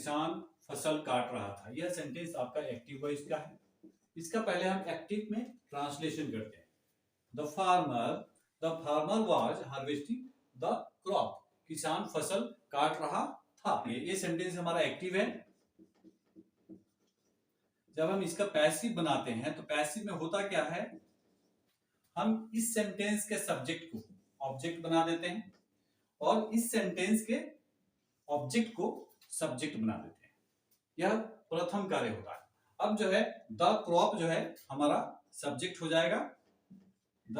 किसान फसल काट रहा था। यह सेंटेंस आपका एक्टिव वॉइस का है। इसका पहले हम एक्टिव में ट्रांसलेशन करते हैं। The farmer was harvesting the crop. किसान फसल काट रहा था। ये सेंटेंस हमारा एक्टिव है। जब हम इसका पैसिव बनाते हैं तो पैसिव में होता क्या है, हम इस सेंटेंस के सब्जेक्ट को ऑब्जेक्ट बना देते हैं और इस सेंटेंस के ऑब्जेक्ट को सब्जेक्ट बना देते हैं। यह प्रथम कार्य होता है। अब जो है द क्रॉप जो है हमारा सब्जेक्ट हो जाएगा, द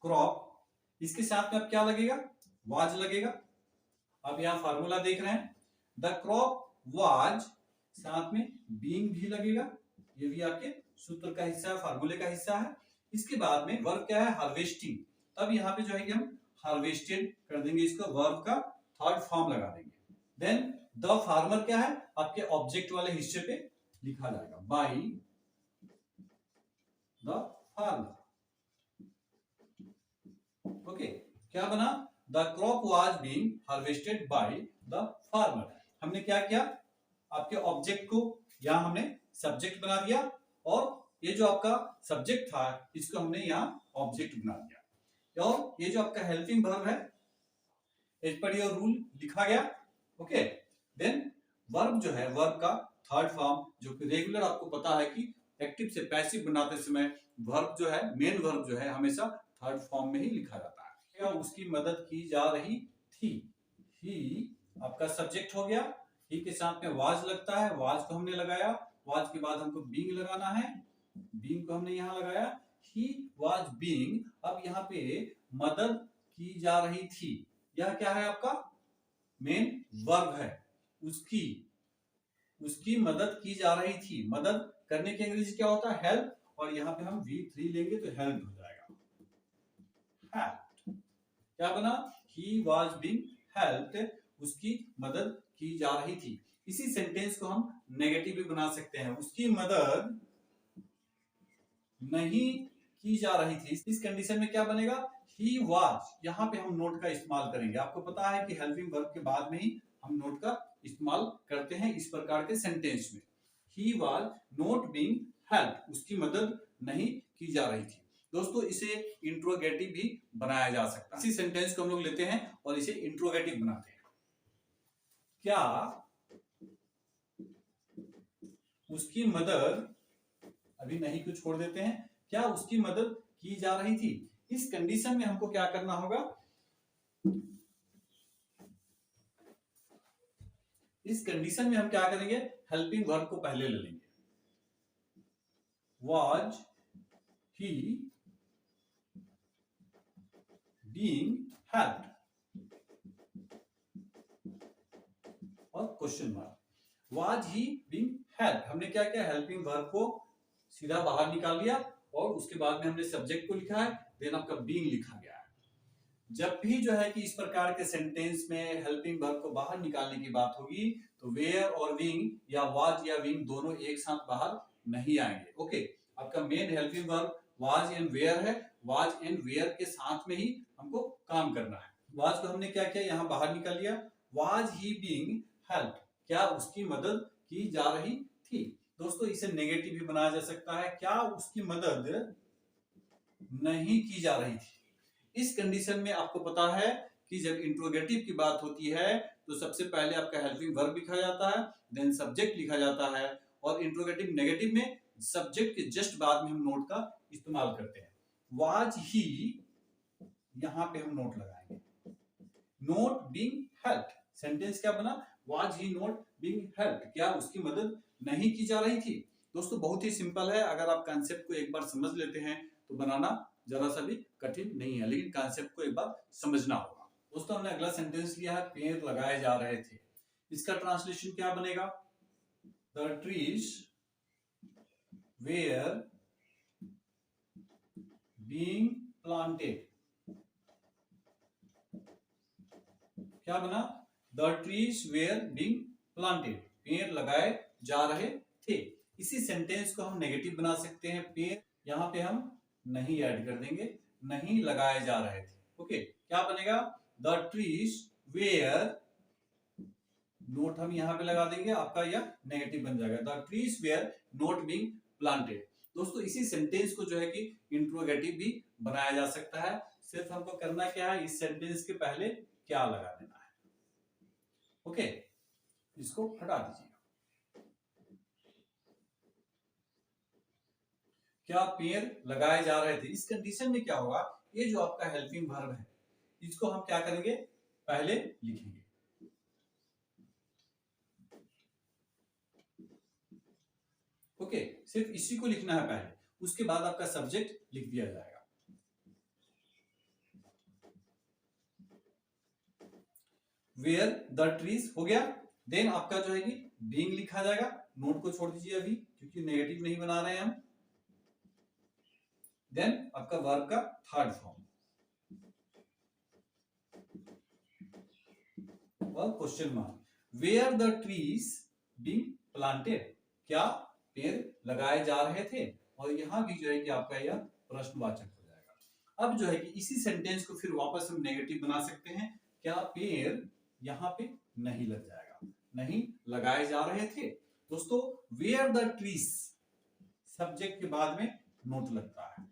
क्रॉप। इसके साथ में अब क्या लगेगा, वाज लगेगा। अब यहां फार्मूला देख रहे हैं, द क्रॉप वाज, साथ में बीइंग भी लगेगा। ये भी आपके सूत्र का हिस्सा है, फार्मूले का हिस्सा है। इसके बाद में वर्ब क्या है, हार्वेस्टिंग। तब यहाँ पे जो है कि हम हार्वेस्टेड कर देंगे, इसको वर्ब का थर्ड फॉर्म लगा देंगे। देन द फार्मर क्या है, आपके ऑब्जेक्ट वाले हिस्से पे लिखा जाएगा, बाय द फार्मर। ओके, क्या बना, the crop was being harvested by the farmer. हमने क्या किया, आपके ऑब्जेक्ट को यहां हमने सब्जेक्ट बना दिया और ये जो आपका सब्जेक्ट था इसको हमने यहाँ ऑब्जेक्ट बना दिया। और ये जो आपका हेल्पिंग वर्ब है, एज पर योर रूल लिखा गया। ओके, देन वर्ब जो है, वर्ब का थर्ड फॉर्म जो कि रेगुलर आपको पता है कि एक्टिव से पैसिव बनाते समय वर्ब जो है, मेन वर्ब जो है हमेशा थर्ड फॉर्म में ही लिखा जाता है। क्या उसकी मदद की जा रही थी, ही आपका सब्जेक्ट हो गया। ही के साथ में वाज लगता है, वाज को हमने लगाया। वाज के बाद हमको बीइंग लगाना है, बीइंग को हमने यहाँ लगाया, ही वाज बीइंग। अब यहाँ पे मदद की जा रही थी, यह क्या है आपका मेन वर्ब है, उसकी मदद की जा रही थी। मदद करने की अंग्रेजी क्या होता है, हेल्प। और यहाँ पे हम V3 लेंगे तो हेल्प हो जाएगा, हेल्प। क्या बना, ही वाज बीइंग हेल्प्ड, उसकी मदद की जा रही थी। इसी सेंटेंस को हम नेगेटिव भी बना सकते हैं, उसकी मदद नहीं की जा रही थी। इस कंडीशन में क्या बनेगा, ही वाज। यहाँ पे हम नोट का इस्तेमाल करेंगे। आपको पता है कि हेल्पिंग वर्ब के बाद में ही हम नोट का इस्तेमाल करते हैं इस प्रकार के सेंटेंस में। He was not being helped, उसकी मदद नहीं की जा रही थी। दोस्तों, इसे इंट्रोगेटिव भी बनाया जा सकता है। इसी सेंटेंस को हम लोग लेते हैं और इसे इंट्रोगेटिव बनाते हैं। क्या उसकी मदद, अभी नहीं को छोड़ देते हैं, क्या उसकी मदद की जा रही थी। इस कंडीशन में हमको क्या करना होगा, इस कंडीशन में हम क्या करेंगे, हेल्पिंग वर्ब को पहले ले लेंगे। वाज ही बीइंग हेल्प्ड और question mark. Was he being helped, हमने क्या किया, हेल्पिंग वर्ब को सीधा बाहर निकाल लिया और उसके बाद में हमने सब्जेक्ट को लिखा है, देन आपका बीइंग लिखा गया है। जब भी जो है कि इस प्रकार के सेंटेंस में हेल्पिंग वर्ब को बाहर निकालने की बात होगी तो वेयर और बीइंग या वाज या बीइंग दोनों एक साथ बाहर नहीं आएंगे। ओके, आपका main helping verb was and were है। वाज एंड वेयर के साथ में ही हमको काम करना है। वाज को हमने क्या किया, यहाँ बाहर निकाल लिया। वाज ही बीइंग हेल्प्ड, क्या उसकी मदद की जा रही थी। दोस्तों, इसे नेगेटिव भी बनाया जा सकता है, क्या उसकी मदद नहीं की जा रही थी। इस कंडीशन में आपको पता है कि जब इंट्रोगेटिव की बात होती है तो सबसे पहले आपका हेल्पिंग वर्ब लिखा जाता है, देन सब्जेक्ट लिखा जाता है। और इंट्रोगेटिव नेगेटिव में सब्जेक्ट के जस्ट बाद में हम नोट का इस्तेमाल करते हैं। वाज ही, यहां पे हम नोट लगाएंगे, नॉट बीइंग हेल्प्ड। सेंटेंस क्या बना, was he not being helped, क्या उसकी मदद नहीं की जा रही थी। दोस्तों, बहुत ही सिंपल है। अगर आप कॉन्सेप्ट को एक बार समझ लेते हैं तो बनाना जरा सा भी कठिन नहीं है, लेकिन कॉन्सेप्ट को एक बार समझना होगा। दोस्तों, हमने अगला सेंटेंस लिया है, पेड़ लगाए जा रहे थे। इसका ट्रांसलेशन क्या बनेगा, the trees where being planted. क्या बना, the trees where being planted, पेड़ लगाए जा रहे थे। इसी सेंटेंस को हम नेगेटिव बना सकते हैं, पेड़ यहां पे हम नहीं ऐड कर देंगे, नहीं लगाए जा रहे थे। ओके, क्या बनेगा, द ट्रीज वेयर नोट हम यहाँ पे लगा देंगे, आपका यह नेगेटिव बन जाएगा, the trees where not being planted. दोस्तों इसी सेंटेंस को जो है कि इंट्रोगेटिव भी बनाया जा सकता है। सिर्फ हमको करना क्या है, इस सेंटेंस के पहले क्या लगा देना है। ओके, इसको हटा दीजिए। क्या पेड़ लगाए जा रहे थे, इस कंडीशन में क्या होगा, ये जो आपका हेल्पिंग वर्ब है इसको हम क्या करेंगे, पहले लिखेंगे। ओके, सिर्फ इसी को लिखना है पहले, उसके बाद आपका सब्जेक्ट लिख दिया जाएगा। वेयर द ट्रीज हो गया, देन आपका जो है कि बीइंग लिखा जाएगा। नोट को छोड़ दीजिए अभी, क्योंकि नेगेटिव नहीं बना रहे हैं हम। देन आपका वर्ब का थर्ड फॉर्म और question mark, were the trees being planted, क्या पेड़ लगाए जा रहे थे, और यहां भी जो है कि आपका यह प्रश्नवाचक हो जाएगा। अब जो है कि इसी सेंटेंस को फिर वापस हम नेगेटिव बना सकते हैं, क्या पेड़ यहां पे नहीं लग जाएगा, नहीं लगाए जा रहे थे। दोस्तों वेयर द ट्रीज, सब्जेक्ट के बाद में नोट लगता है,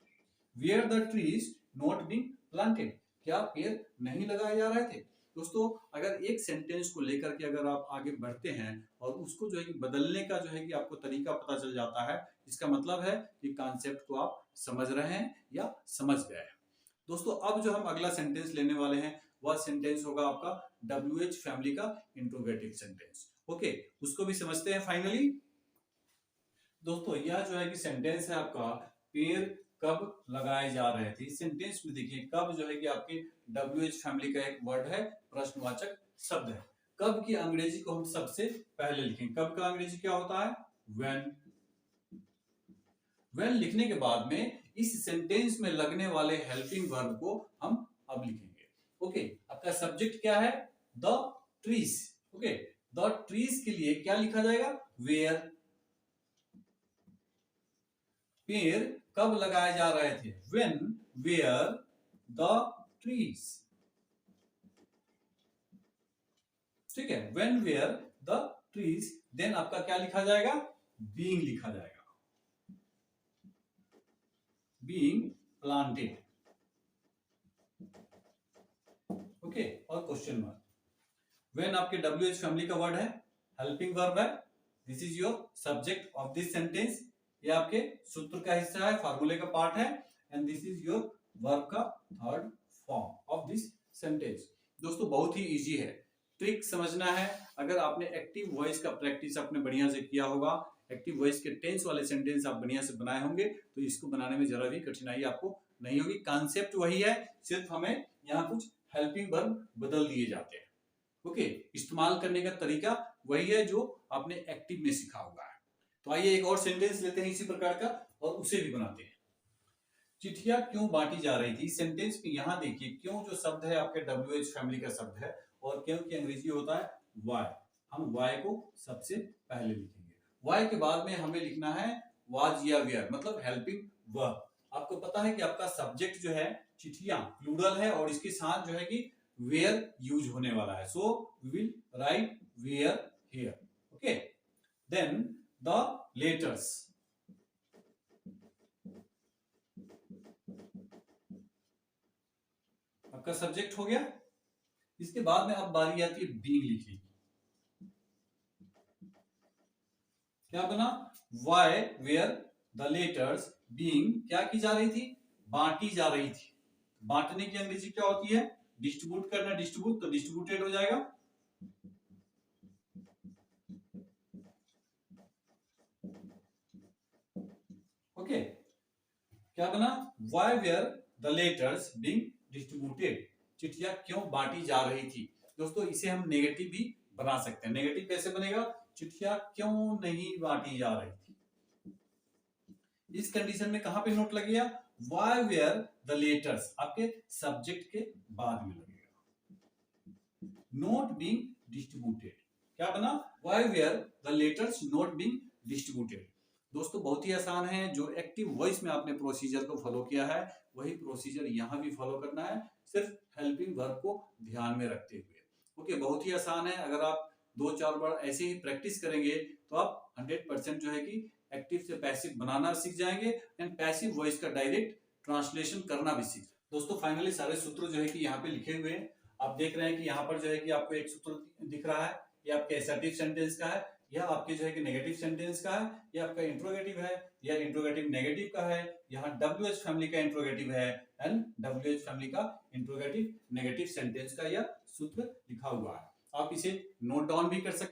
were the trees not being planted, क्या पेड़ नहीं लगाए जा रहे थे। दोस्तों अगर एक सेंटेंस को लेकर के अगर आप आगे बढ़ते हैं और उसको जो है कि बदलने का जो है कि आपको तरीका पता चल जाता है, इसका मतलब है कि कॉन्सेप्ट को आप समझ रहे हैं या समझ गए हैं। दोस्तों अब जो हम अगला सेंटेंस लेने वाले हैं वह सेंटेंस होगा आपका WH फैमिली का इंट्रोगेटिव सेंटेंस। ओके, उसको भी समझते हैं फाइनली। दोस्तों यह जो है कि सेंटेंस है आपका, पेड़ कब लगाए जा रहे थे। इस सेंटेंस में देखिए कब जो है कि आपके WH फैमिली का एक वर्ड है, प्रश्नवाचक शब्द है। कब की अंग्रेजी को हम सबसे पहले लिखेंगे, कब का अंग्रेजी क्या होता है, व्हेन। व्हेन लिखने के बाद में इस सेंटेंस में लगने वाले हेल्पिंग वर्ब को हम अब लिखेंगे। ओके, आपका सब्जेक्ट क्या है, the trees. Okay, the trees के लिए क्या लिखा जाएगा, वेयर। पेड़ कब लगाए जा रहे थे, व्हेन वेयर द ट्रीज। ठीक है, when were the trees, then आपका क्या लिखा जाएगा, बीइंग लिखा जाएगा, बीइंग प्लांटेड। ओके, और क्वेश्चन मार्क। व्हेन आपके WH फैमिली का वर्ड है, हेल्पिंग वर्ब है, this is your subject of this sentence, ये आपके सूत्र का हिस्सा है, फार्मूले का पार्ट है, and this is your verb का third form of this sentence. दोस्तों बहुत ही इजी है, ट्रिक समझना है। अगर आपने एक्टिव वॉइस का प्रैक्टिस आपने बढ़िया से किया होगा, एक्टिव वॉइस के टेंस वाले सेंटेंस आप बढ़िया से बनाए होंगे, तो इसको बनाने में जरा भी कठिनाई आपको नहीं होगी। कॉन्सेप्ट वही है, सिर्फ हमें यहाँ कुछ हेल्पिंग वर्ब बदल दिए जाते हैं। ओके, इस्तेमाल करने का तरीका वही है जो आपने एक्टिव में सीखा होगा। तो आइए एक और सेंटेंस लेते हैं इसी प्रकार का और उसे भी बनाते हैं। चिट्ठियां क्यों बांटी जा रही थी, सेंटेंस में यहां देखिए क्यों जो शब्द है आपके WH फैमिली का शब्द है, और क्यों की अंग्रेजी होता है वाई। हम वाई को सबसे पहले लिखेंगे, वाई के बाद में हमें लिखना है वाज या वेयर, मतलब हेल्पिंग वर्ब। आपको पता है कि आपका सब्जेक्ट जो है चिट्ठियां प्लूरल है, और इसके साथ जो है कि वेयर यूज होने वाला है, so we will write were here. Okay, then the letters, आपका सब्जेक्ट हो गया। इसके बाद में अब बारी आती है बीइंग लिखने की। क्या बना, why were the letters being क्या की जा रही थी, बांटी जा रही थी। बांटने की अंग्रेजी क्या होती है, डिस्ट्रीब्यूट करना, डिस्ट्रीब्यूट, तो डिस्ट्रीब्यूटेड हो जाएगा। ओके, क्या बना, why were the letters being distributed, चिट्ठियां क्यों बांटी जा रही थी। दोस्तों इसे हम नेगेटिव भी बना सकते हैं। नेगेटिव कैसे बनेगा, चिट्ठियां क्यों नहीं बांटी जा रही थी। इस कंडीशन में कहां पे नोट लगेगा, वाई वेयर द लेटर्स, आपके सब्जेक्ट के बाद में लगेगा। नोट बीइंग डिस्ट्रीब्यूटेड, क्या बना, why were the letters not being distributed. दोस्तों बहुत ही आसान है, जो एक्टिव वॉइस में आपने प्रोसीजर को फॉलो किया है वही प्रोसीजर यहां भी फॉलो करना है, सिर्फ हेल्पिंग वर्ब को ध्यान में रखते हुए। ओके, बहुत ही आसान है। अगर आप 2-4 बार ऐसे ही प्रैक्टिस करेंगे तो आप 100% जो है कि एक्टिव से पैसिव बनाना सीख जाएंगे एंड पैसिव वॉइस का डायरेक्ट ट्रांसलेशन करना भी सीख। दोस्तों फाइनली सारे सूत्र जो है कि यहाँ पे लिखे हुए हैं। आप देख रहे हैं कि यहाँ पर जो है कि आपको एक सूत्र दिख रहा है, ये आपके असर्टिव सेंटेंस का है, यह आपके जो है कि नेगेटिव सेंटेंस का है, ये आपका इंट्रोगेटिव है, यह इंट्रोगेटिव नेगेटिव का है, यहाँ WH फैमिली का इंट्रोगेटिव है एंड WH फैमिली का इंट्रोगेटिव नेगेटिव सेंटेंस का यह सूत्र लिखा हुआ है। आप इसे नोट डाउन भी कर सकते हैं।